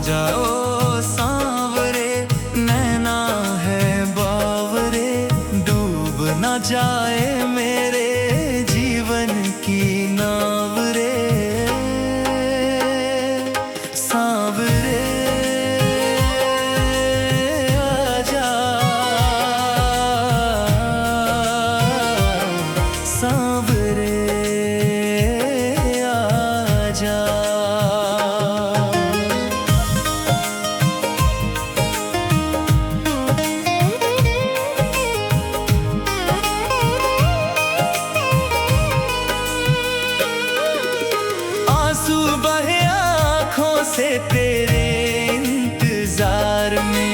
जाओ सांवरे, नैना है बावरे, डूब ना जाए मेरे जीवन की नाव रे। सांवरे आजा, सांवरे आजा। आंसू बहे आँखों से तेरे इंतजार में,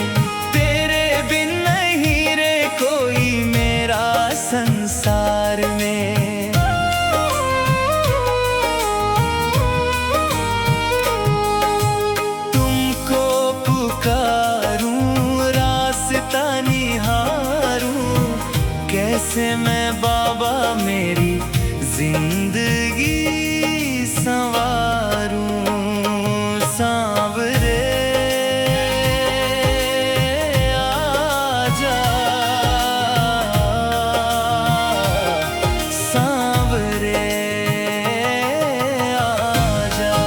तेरे बिन नहीं रे कोई मेरा संसार में। तुमको पुकारूं रास्ता निहारूं, कैसे मैं बाबा मेरी जिंदगी संवारूं। सांवरे आजा, सांवरे आजा।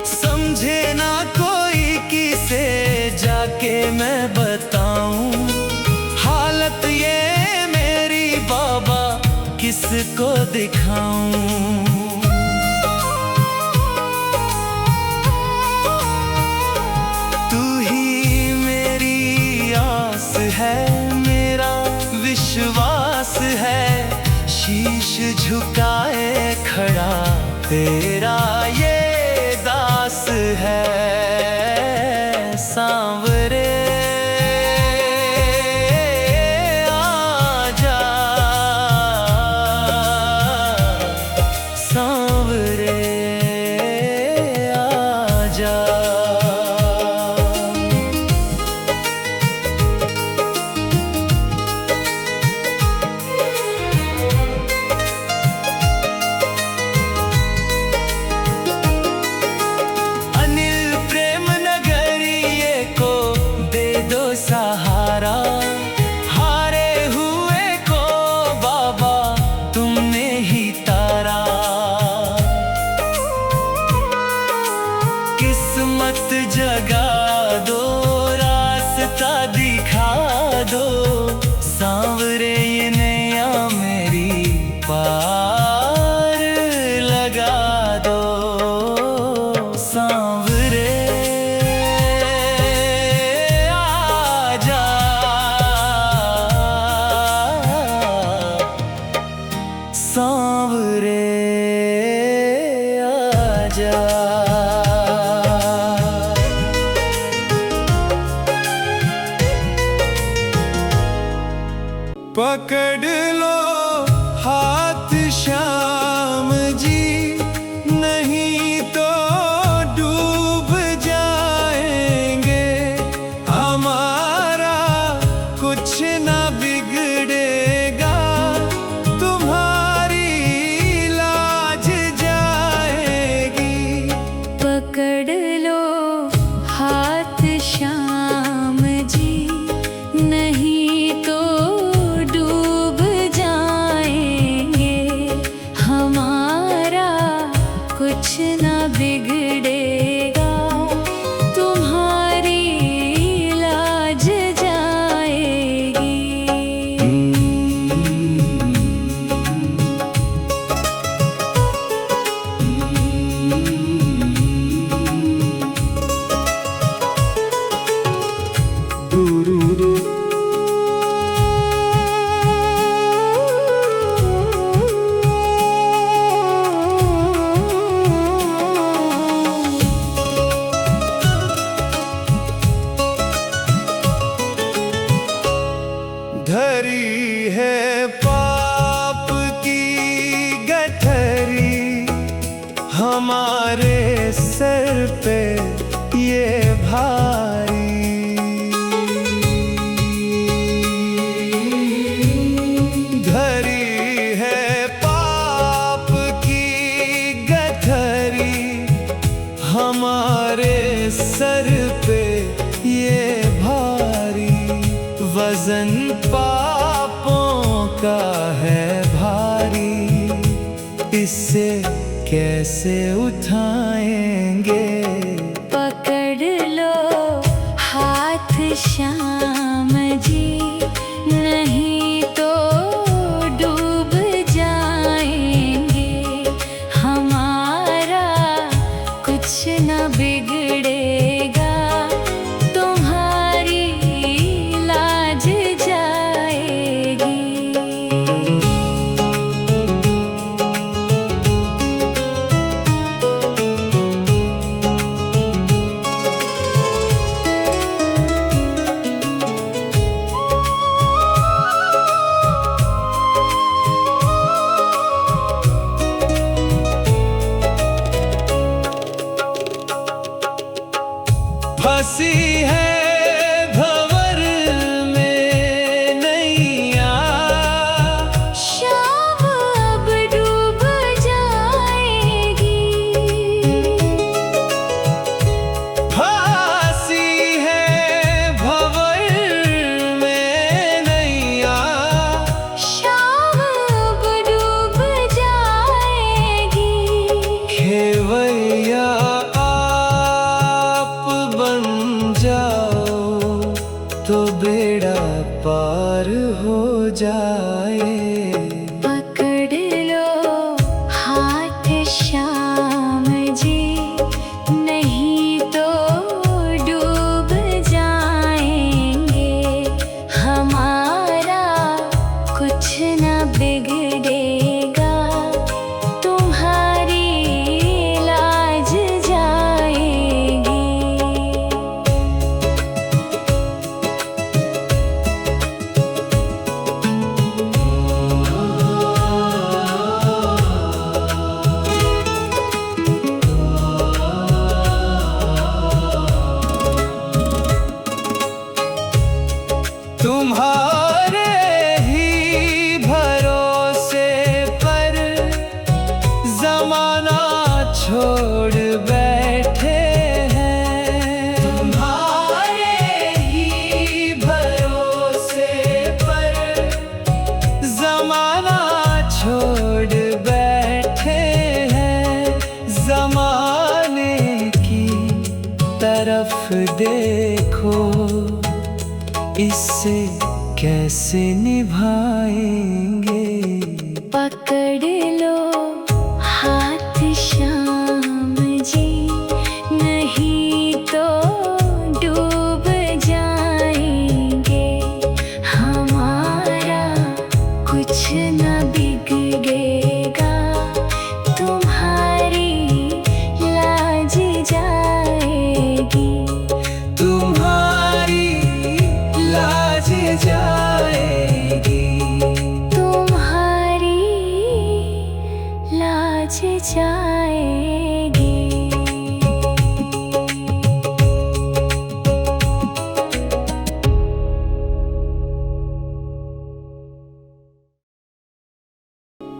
समझे ना कोई किसे जाके मैं बताऊं, हालत ये मेरी बाबा किसको दिखाऊं। तू ही मेरी आस है, मेरा विश्वास है, शीश झुकाए खड़ा तेरा ये दास है। सांवरे आजा, सांवरे आजा। सहारा हारे हुए को बाबा तुमने ही तारा। किस्मत जगा दो, रास्ता दिखा दो, सांवरे ये नैया मेरी पार लगा दो। सांवरे सांवरे आजा। पकड़ लो हाथ श्याम जी, नहीं तो डूब जाएंगे, हमारा कुछ ना बिगड़ेगा, पकड़ लो हाथ श्याम जी, नहीं तो डूब जाएंगे, का है भारी, इससे कैसे उठाएंगे। पकड़ लो हाथ श्याम जी, नहीं तो डूब जाएंगे। हमारा कुछ न बिगड़ेगा, तुम्हारी लाज जाएगी। फंसी है भंवर में नैया, शाम अब डूब जाएगी। फांसी है भंवर में नैया, शाम अब डूब जाएगी। खेवैया आप बन जाओ तो बेड़ा पार हो जाए। पकड़ लो हाथ श्याम जी, नहीं तो डूब जाएंगे। हमारा कुछ न बिगड़ेगा, तुम्हारी लाज जाएगी। तुम्हारे ही भरोसे पर जमाना छोड़ बैठे हैं। तुम्हारे ही भरोसे पर जमाना छोड़ बैठे हैं। जमाने की तरफ देखो, इससे कैसे निभाएंगे। पकड़ लो हाथ श्याम जी, नहीं तो डूब जाएंगे। हमारा कुछ न बिगड़ेगा, तुम्हारी लाज जाएगी। तुम्हारी लाज जाएगी। तुम्हारी लाज जाएगी।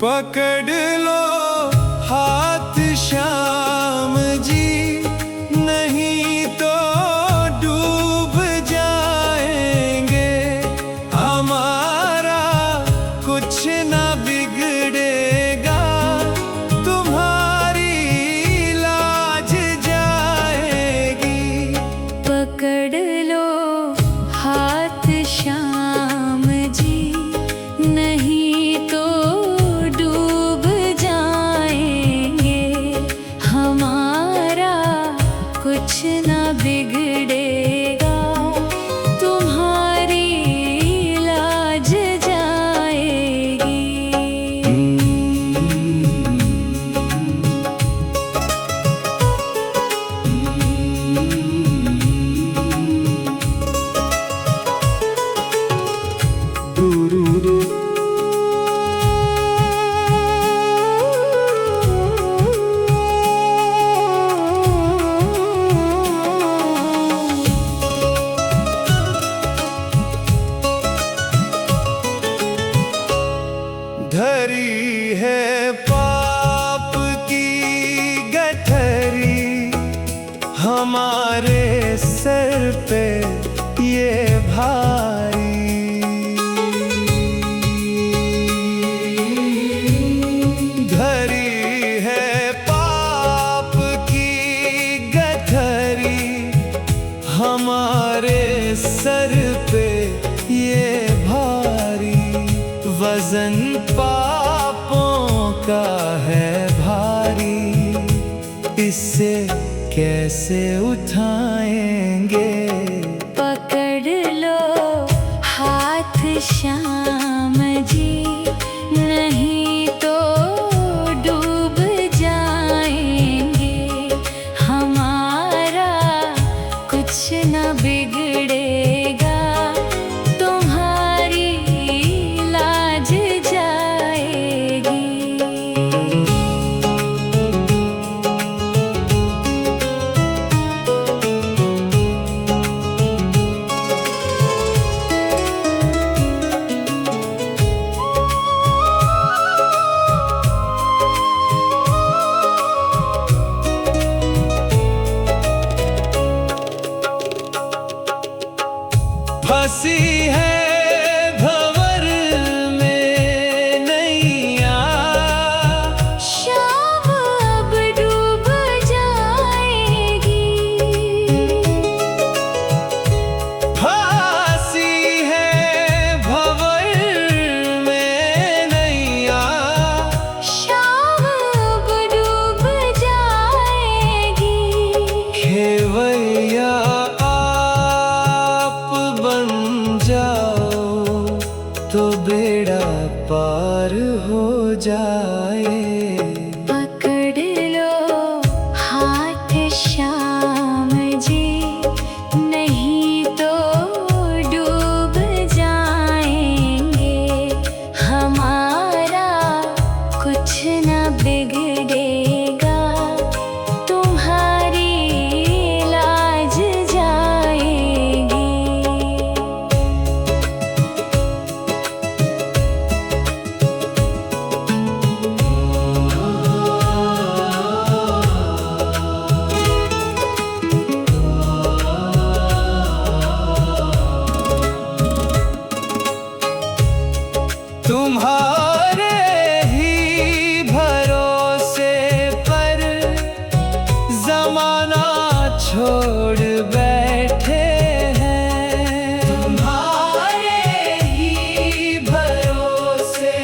पकड़ लो हाथ श्याम जी, नहीं तो डूब जाएंगे। हमारा कुछ न बिगड़ेगा, तुम्हारी लाज जाएगी। पकड़ लो हाथ श्याम जी, नहीं तो डूब जाएंगे। हमारा कुछ न बिगड़ेगा, तुम्हारी लाज जाएगी। धरी है पाप की गठरी हमारे सर पे ये भारी। जीवन पापों का है भारी, इससे कैसे उठाएंगे। पकड़ लो हाथ श्याम जी, नहीं तो डूब जाएंगे। हमारा कुछ न बिगड़ेगा, तुम्हारी लाज जाएगी। फंसी है भंवर में नैया, शाम अब डूब जाएगी। फांसी है भंवर में नैया, शाम अब डूब जाएगी। खेवैया बन जाओ तो बेड़ा पार हो जाए। पकड़ लो हाथ श्याम जी, नहीं तो डूब जाएंगे। हमारा कुछ न बिगड़ेगा, तुम्हारी लाज जाएगी। तुम्हारे ही भरोसे पर जमाना छोड़ बैठे हैं। तुम्हारे ही भरोसे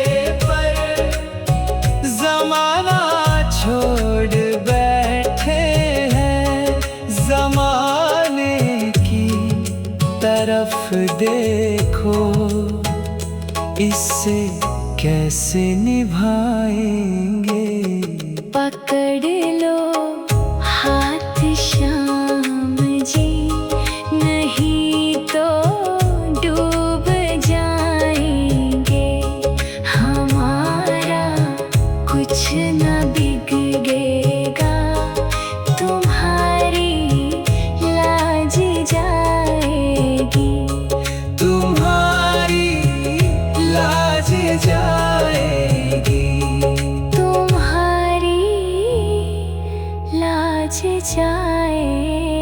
पर जमाना छोड़ बैठे हैं। जमाने की तरफ देखो, इससे कैसे निभाएंगे। पकड़ लो हाथ श्याम जी, नहीं तो डूब जाएंगे। हमारा कुछ न बिगड़ेगा, तुम्हारी लाज जाएगी। तुम्हारी लाज जाएगी। तुम्हारी लाज जाएगी।